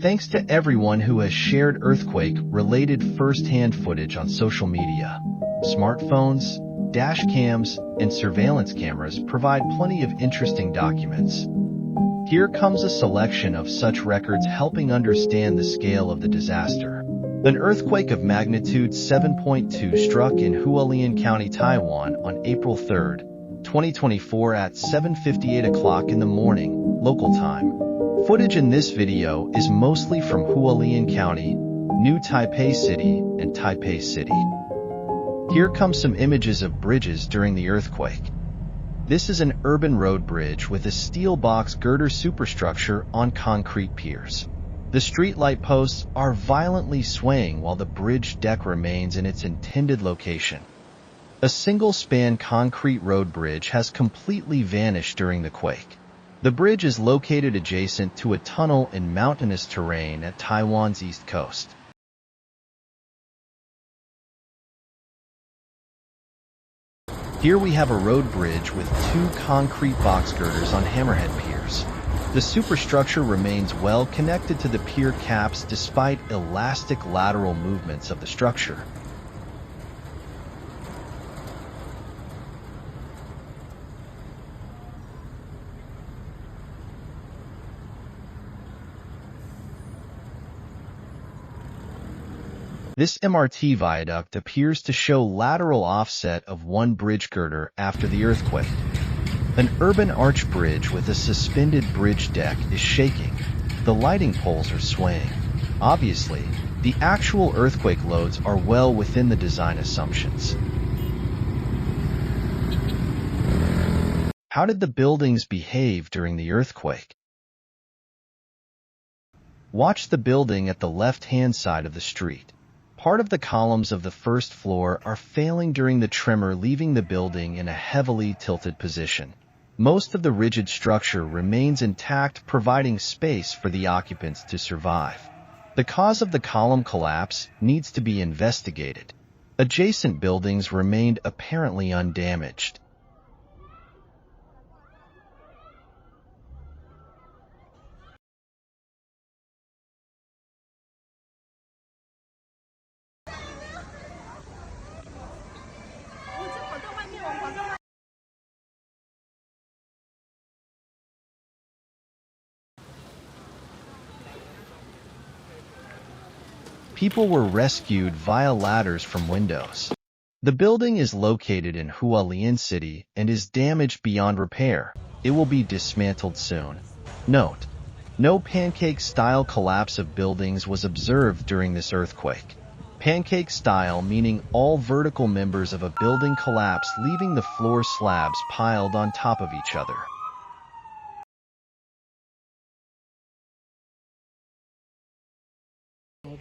Thanks to everyone who has shared earthquake-related first-hand footage on social media. Smartphones, dash cams, and surveillance cameras provide plenty of interesting documents. Here comes a selection of such records helping understand the scale of the disaster. An earthquake of magnitude 7.2 struck in Hualien County, Taiwan on April 3, 2024 at 7:58 o'clock in the morning, local time. Footage in this video is mostly from Hualien County, New Taipei City, and Taipei City. Here come some images of bridges during the earthquake. This is an urban road bridge with a steel box girder superstructure on concrete piers. The street light posts are violently swaying while the bridge deck remains in its intended location. A single-span concrete road bridge has completely vanished during the quake. The bridge is located adjacent to a tunnel in mountainous terrain at Taiwan's east coast. Here we have a road bridge with two concrete box girders on hammerhead piers. The superstructure remains well connected to the pier caps despite elastic lateral movements of the structure. This MRT viaduct appears to show lateral offset of one bridge girder after the earthquake. An urban arch bridge with a suspended bridge deck is shaking. The lighting poles are swaying. Obviously, the actual earthquake loads are well within the design assumptions. How did the buildings behave during the earthquake? Watch the building at the left-hand side of the street. Part of the columns of the first floor are failing during the tremor, leaving the building in a heavily tilted position. Most of the rigid structure remains intact, providing space for the occupants to survive. The cause of the column collapse needs to be investigated. Adjacent buildings remained apparently undamaged. People were rescued via ladders from windows. The building is located in Hualien City and is damaged beyond repair. It will be dismantled soon. Note: no pancake-style collapse of buildings was observed during this earthquake. Pancake style meaning all vertical members of a building collapse, leaving the floor slabs piled on top of each other.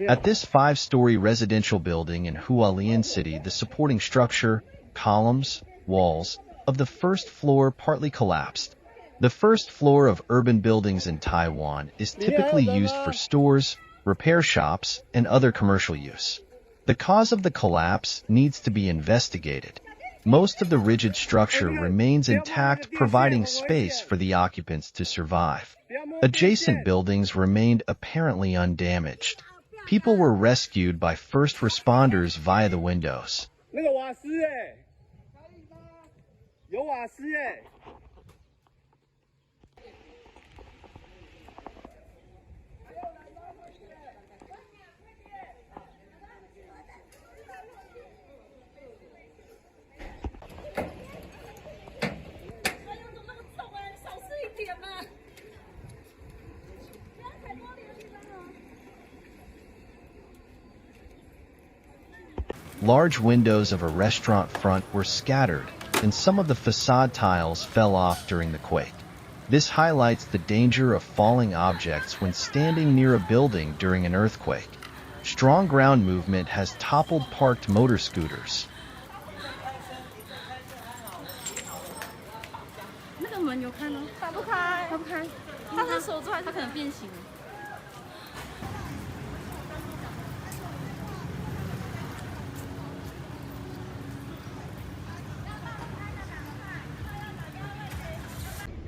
At this 5-story residential building in Hualien City, the supporting structure, columns, walls, of the first floor partly collapsed. The first floor of urban buildings in Taiwan is typically used for stores, repair shops, and other commercial use. The cause of the collapse needs to be investigated. Most of the rigid structure remains intact, providing space for the occupants to survive. Adjacent buildings remained apparently undamaged. People were rescued by first responders via the windows. Large windows of a restaurant front were scattered, and some of the facade tiles fell off during the quake. This highlights the danger of falling objects when standing near a building during an earthquake. Strong ground movement has toppled parked motor scooters.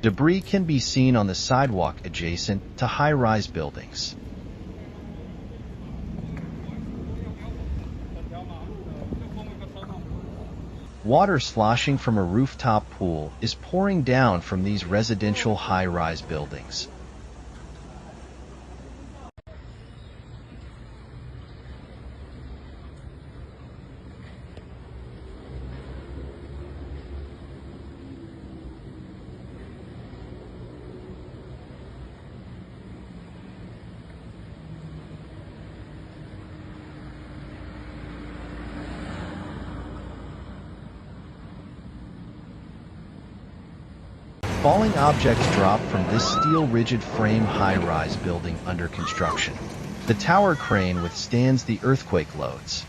Debris can be seen on the sidewalk adjacent to high-rise buildings. Water sloshing from a rooftop pool is pouring down from these residential high-rise buildings. Falling objects drop from this steel rigid frame high-rise building under construction. The tower crane withstands the earthquake loads.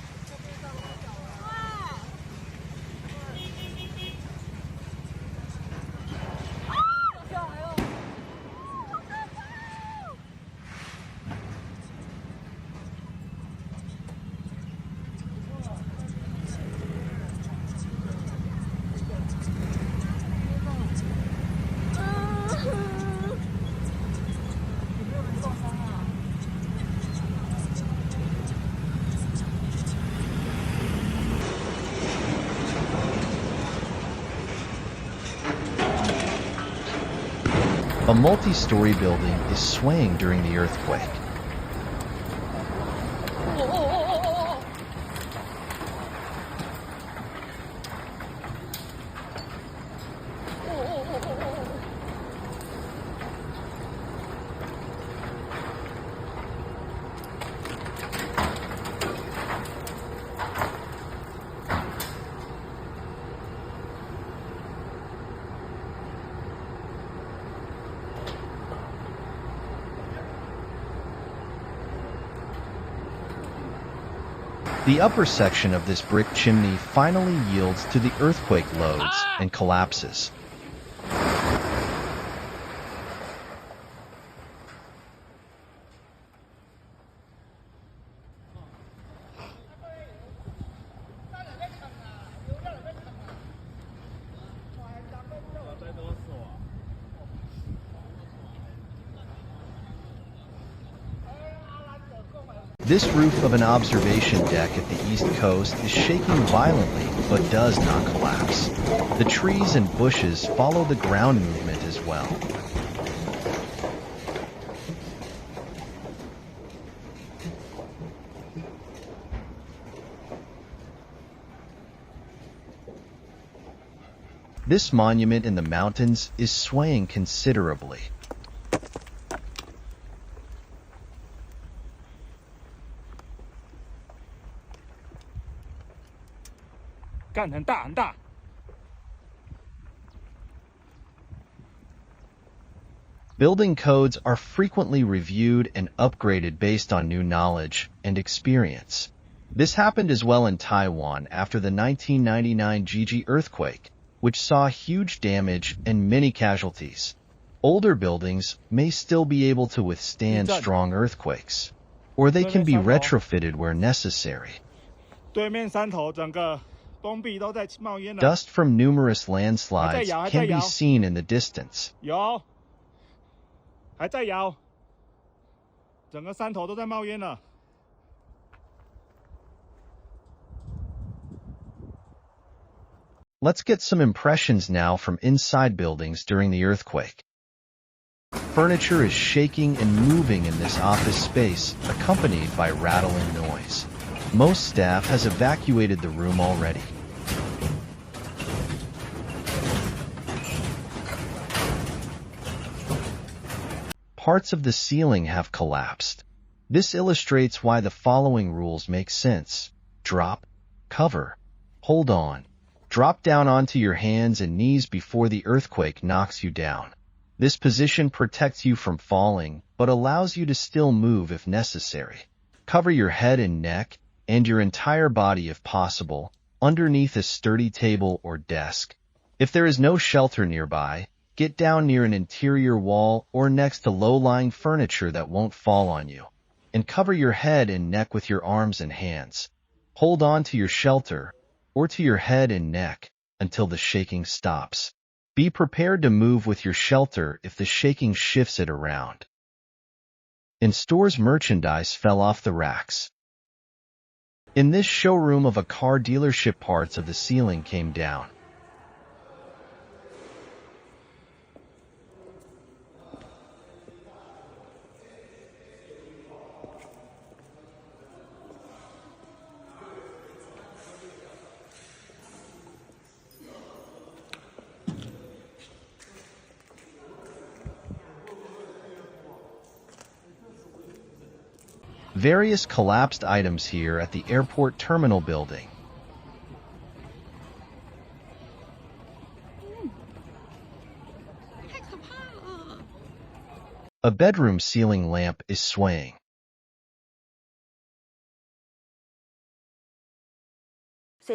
A multi-story building is swaying during the earthquake. The upper section of this brick chimney finally yields to the earthquake loads and collapses. This roof of an observation deck at the east coast is shaking violently but does not collapse. The trees and bushes follow the ground movement as well. This monument in the mountains is swaying considerably. Building codes are frequently reviewed and upgraded based on new knowledge and experience. This happened as well in Taiwan after the 1999 Jeju earthquake, which saw huge damage and many casualties. Older buildings may still be able to withstand strong earthquakes, or they can be retrofitted where necessary. Dust from numerous landslides can be seen in the distance. Let's get some impressions now from inside buildings during the earthquake. Furniture is shaking and moving in this office space, accompanied by rattle and noise. Most staff has evacuated the room already. Parts of the ceiling have collapsed. This illustrates why the following rules make sense. Drop, cover, hold on. Drop down onto your hands and knees before the earthquake knocks you down. This position protects you from falling, but allows you to still move if necessary. Cover your head and neck, and your entire body if possible, underneath a sturdy table or desk. If there is no shelter nearby, get down near an interior wall or next to low-lying furniture that won't fall on you. And cover your head and neck with your arms and hands. Hold on to your shelter, or to your head and neck, until the shaking stops. Be prepared to move with your shelter if the shaking shifts it around. In stores, merchandise fell off the racks. In this showroom of a car dealership, parts of the ceiling came down. Various collapsed items here at the airport terminal building. A bedroom ceiling lamp is swaying. A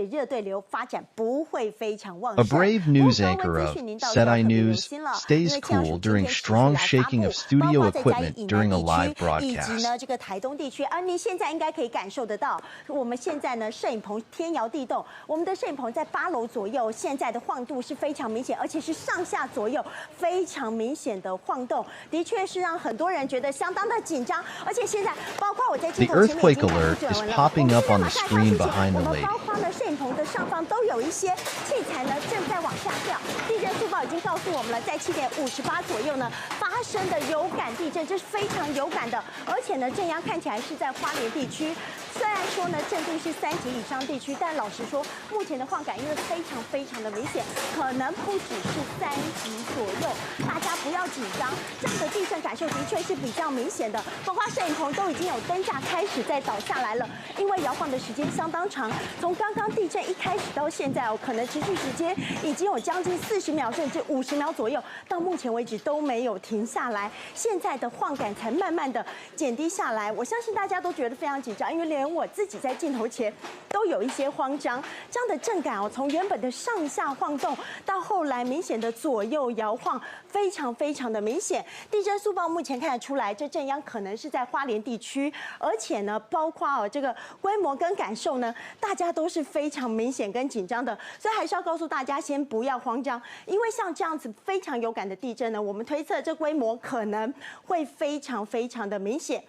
brave news anchor of SETI News stays cool during strong shaking of studio equipment during a live broadcast. 以及呢这个台东地区，您现在应该可以感受得到，我们现在呢摄影棚天摇地动，我们的摄影棚在8楼左右，现在的晃度是非常明显，而且是上下左右非常明显的晃动，的确是让很多人觉得相当的紧张，而且现在包括我在镜头前面已经看到转完了，我们现在往下看视频，我们包括了摄影棚的上方都有一些器材呢正在往下掉。地震速报已经告诉我们了，在7点58左右呢发生的有感地震，这是非常有感的，而且呢震央看起来是在花莲地区。虽然说呢震度是3级以上地区，但老实说，目前的晃感因为非常的明显，可能不只是3级左右，大家不要紧张。这样的地震感受的确是比较明显的，包括摄影棚都已经有灯架开始在倒下来了，因为摇晃的时间相当长，从刚刚地震一开始到现在可能持续时间已经有将近40秒甚至50秒左右，到目前为止都没有停下来。现在的晃感才慢慢的减低下来，我相信大家都觉得非常紧张，因为连我自己在镜头前都有一些慌张。这样的震感从原本的上下晃动到后来明显的左右摇晃，非常的明显。地震速报目前看得出来，这震央可能是在花莲地区，而且呢，包括这个规模跟感受呢，大家都是非常明显跟紧张的，所以还是要告诉大家先不要慌张，因为像这样子非常有感的地震呢，我们推测这规模可能会非常的明显，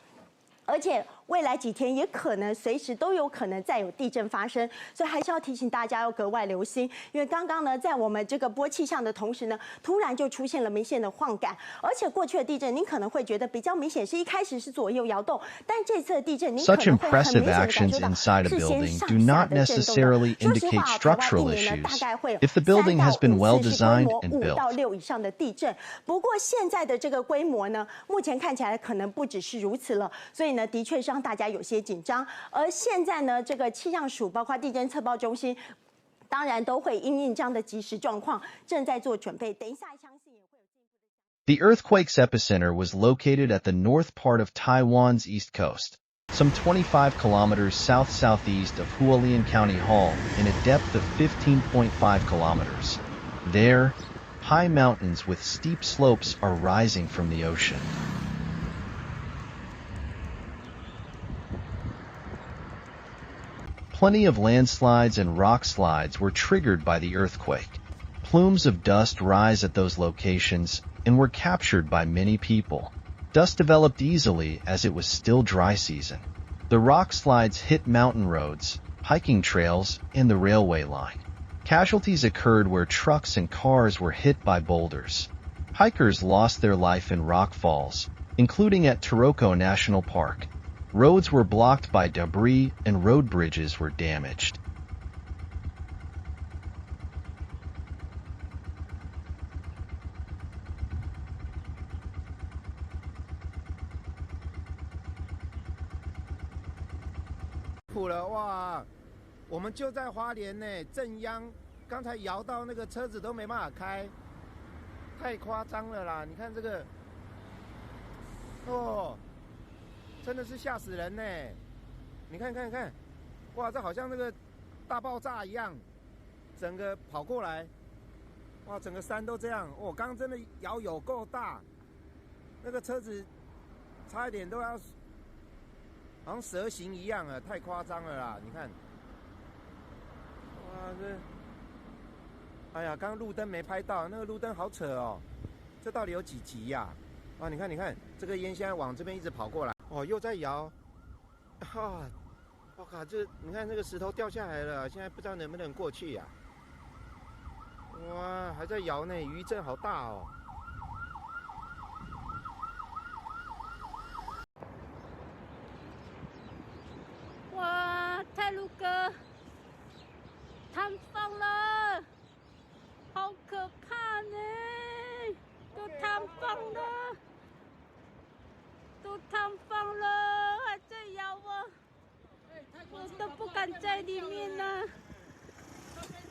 而且未来几天也可能随时都有可能再有地震发生，所以还是要提醒大家要格外留心。因为刚刚呢，在我们这个播气象的同时呢，突然就出现了明显的晃感，而且过去的地震您可能会觉得比较明显，是一开始是左右摇动，但这次的地震您可能会很明显的感受到是先上下的震动的。说实话，台湾一年呢大概会有3到5次是规模5到6以上的地震，不过现在的这个规模呢，目前看起来可能不只是如此了，所以呢，的确是让大家有些紧张。而现在呢，这个气象署包括地震测报中心，当然都会因应这样的即时状况，正在做准备。等一下，相信也会有进一步的。The earthquake's epicenter was located at the north part of Taiwan's east coast, some 25 kilometers south-southeast of Hualien County in a depth of 15.5 kilometers. There, high mountains with steep slopes are rising from the ocean. Plenty of landslides and rock slides were triggered by the earthquake. Plumes of dust rise at those locations and were captured by many people. Dust developed easily as it was still dry season. The rock slides hit mountain roads, hiking trails, and the railway line. Casualties occurred where trucks and cars were hit by boulders. Hikers lost their life in rock falls, including at Taroko National Park. Roads were blocked by debris and road bridges were damaged. Wow, 我们就在花莲呢，震央，刚才摇到那个车子都没办法开，太夸张了啦！你看这个，哦，真的是吓死人呢！你看，哇，这好像那个大爆炸一样，整个跑过来，哇，整个山都这样。哦，刚刚真的摇有够大，那个车子差一点都要好像蛇形一样了，太夸张了啦！你看，哇，哎呀，刚刚路灯没拍到，那个路灯好扯哦，这到底有几级呀？啊，你看，这个烟现在往这边一直跑过来，哦，又在摇，啊，我靠，这你看这个石头掉下来了，现在不知道能不能过去呀、哇，还在摇呢，余震好大哦。哇，泰鲁阁坍方了，好可怕呢！都坍方了，都坍方了，还在摇啊！我都不敢在里面呢。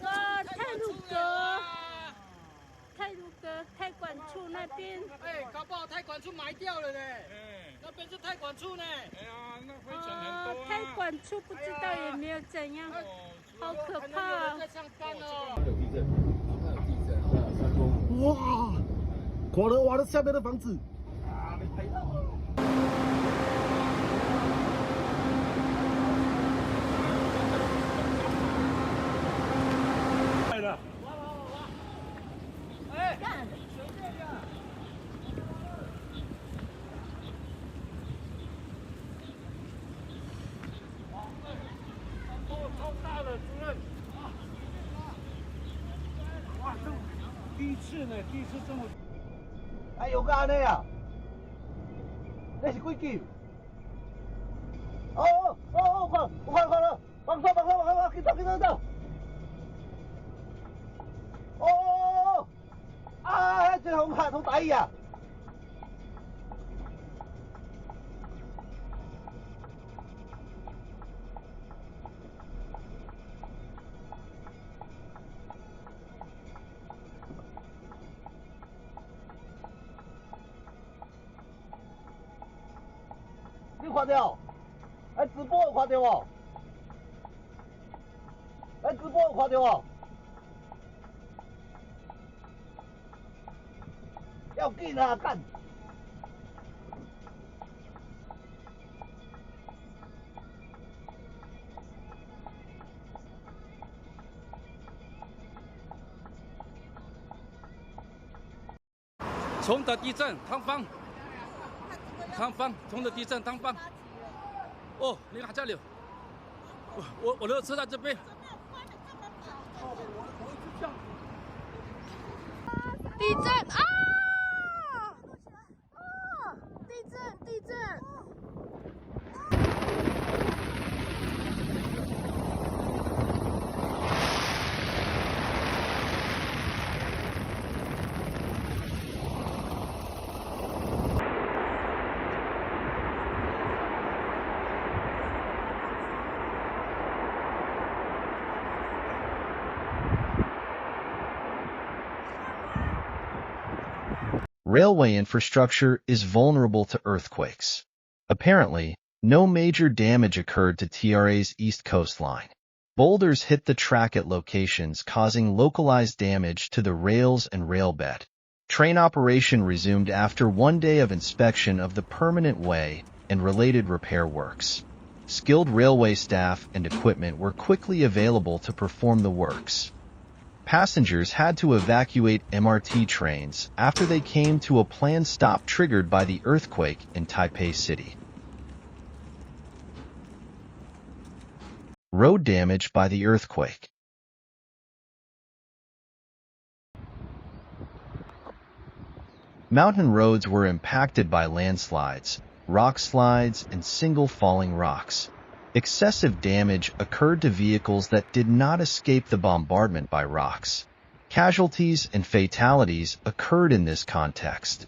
哇，泰鲁阁，泰鲁阁泰管处那边，哎，搞不好泰管处埋掉了呢。那边是泰管处呢。哎呀，那灰尘很多啊。泰管处不知道有没有怎样，好可怕啊！在上班哦。有地震，有地震，哇，垮了，瓦了下面的房子。啊，没拍到。来了。哎，随便的。超大的，主任。哇，这第一次呢，第一次这么。哎，有个安尼啊？那是几级？哦，看了，放手，去走。哦，啊，这红卡从打伊啊！你看到？哎，直播有看到无？哎，直播有看到无？要紧啊，干！重的地震，塌方，重的地震，塌方。哦，你看这里，我的车在这边。地震啊！地震！Railway infrastructure is vulnerable to earthquakes. Apparently, no major damage occurred to TRA's east coastline. Boulders hit the track at locations, causing localized damage to the rails and railbed. Train operation resumed after 1 day of inspection of the permanent way and related repair works. Skilled railway staff and equipment were quickly available to perform the works. Passengers had to evacuate MRT trains after they came to a planned stop triggered by the earthquake in Taipei City. Road damage by the earthquake. Mountain roads were impacted by landslides, rock slides, and single falling rocks. Excessive damage occurred to vehicles that did not escape the bombardment by rocks. Casualties and fatalities occurred in this context.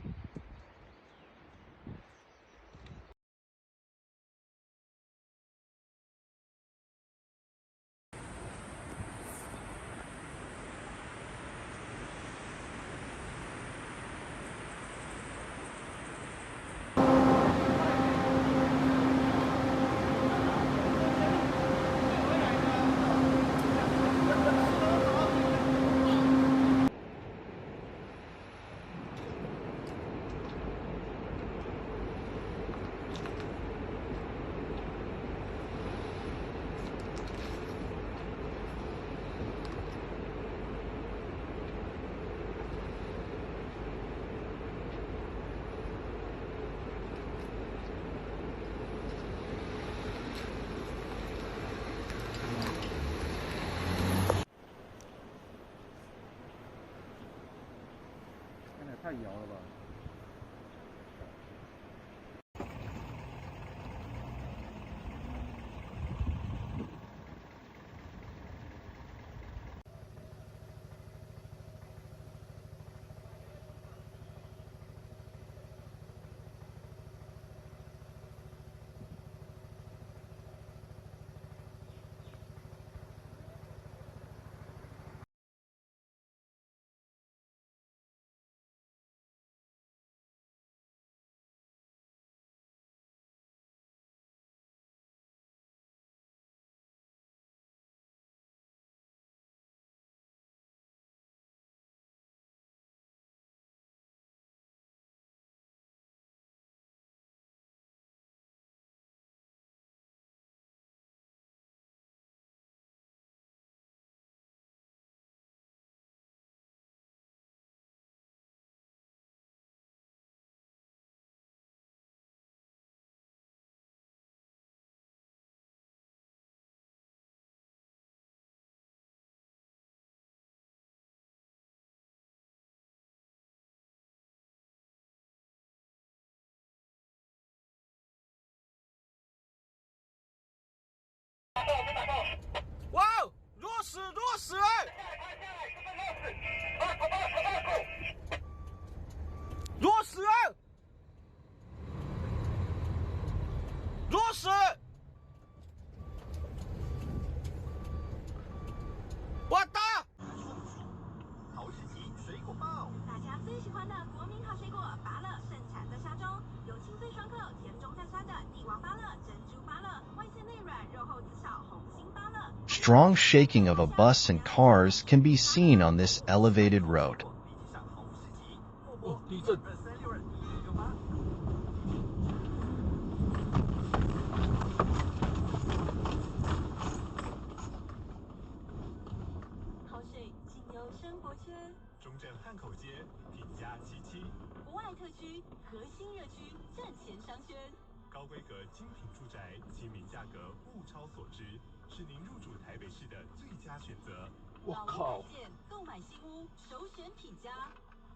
摇了吧？哇，落石落石！落石！落石！我打！好时机水果报，大家最喜欢的国民好水果芭乐盛产在沙洲，有清脆爽口、甜中带酸的帝王芭乐、珍珠芭乐，外脆内软、肉厚籽少红心芭乐。Strong shaking of a bus and cars can be seen on this elevated road. 哦，地震！好水仅有生活圈，中正汉口街品家77，国外特区核心热区站前商圈，高规格精品住宅，亲民价格，物超所值，是您入主台北市的最佳选择。我靠！购买新屋首选品家，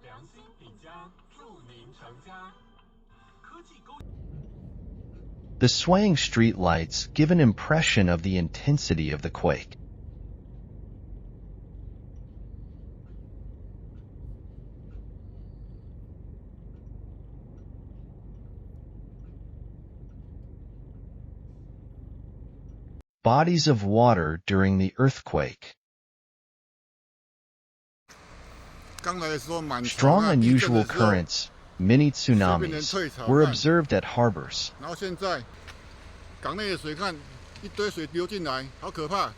良心品家，祝您成家。科技沟。The swaying street lights give an impression of the intensity of the quake. Bodies of water during the earthquake. Strong unusual currents, mini tsunamis, were observed at harbors. 然后现在港内的水看一堆水流进来，好可怕！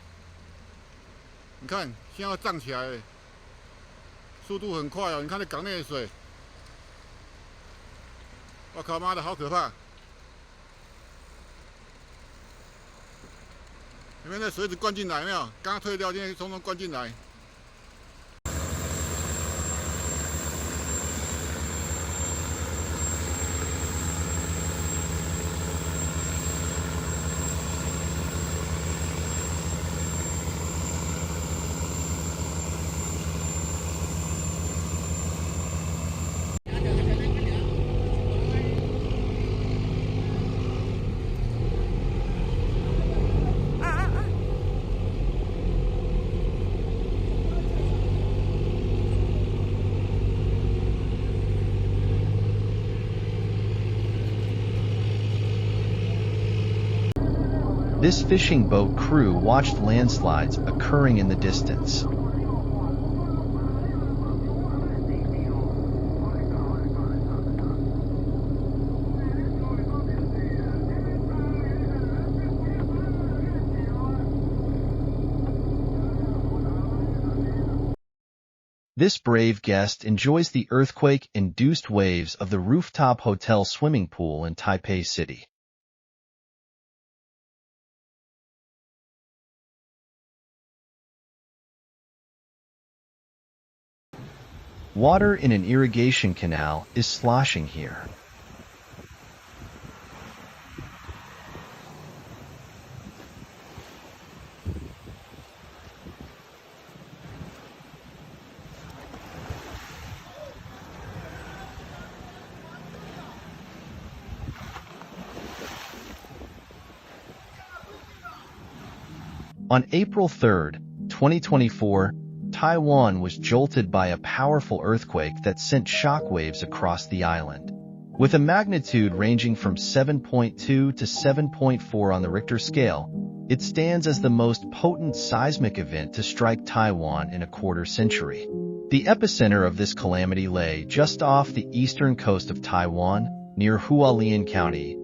你看现在要涨起来了，速度很快哦。你看这港内的水，我靠妈的，好可怕！里面的水子灌进来，有没有？刚刚退掉，现在通通灌进来。This fishing boat crew watched landslides occurring in the distance. This brave guest enjoys the earthquake-induced waves of the rooftop hotel swimming pool in Taipei City. Water in an irrigation canal is sloshing here. On April 3, 2024, Taiwan was jolted by a powerful earthquake that sent shockwaves across the island. With a magnitude ranging from 7.2 to 7.4 on the Richter scale, it stands as the most potent seismic event to strike Taiwan in a quarter century. The epicenter of this calamity lay just off the eastern coast of Taiwan, near Hualien County,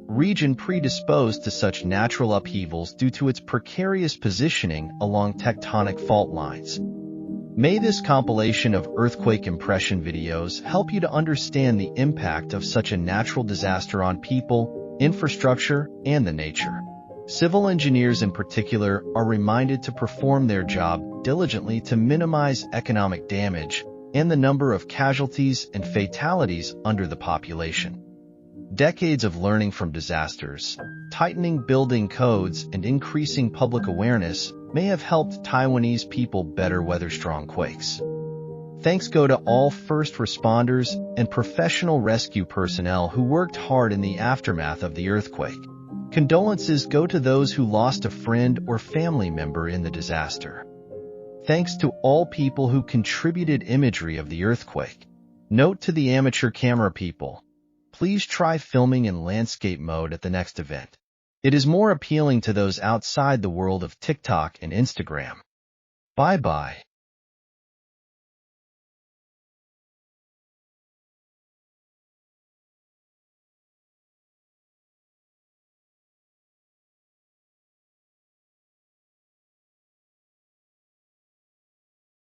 region predisposed to such natural upheavals due to its precarious positioning along tectonic fault lines. May this compilation of earthquake impression videos help you to understand the impact of such a natural disaster on people, infrastructure, and the nature. Civil engineers in particular are reminded to perform their job diligently to minimize economic damage and the number of casualties and fatalities under the population. Decades of learning from disasters, tightening building codes, and increasing public awareness may have helped Taiwanese people better weather strong quakes. Thanks go to all first responders and professional rescue personnel who worked hard in the aftermath of the earthquake. Condolences go to those who lost a friend or family member in the disaster. Thanks to all people who contributed imagery of the earthquake. Note to the amateur camera people, please try filming in landscape mode at the next event. It is more appealing to those outside the world of TikTok and Instagram. Bye-bye.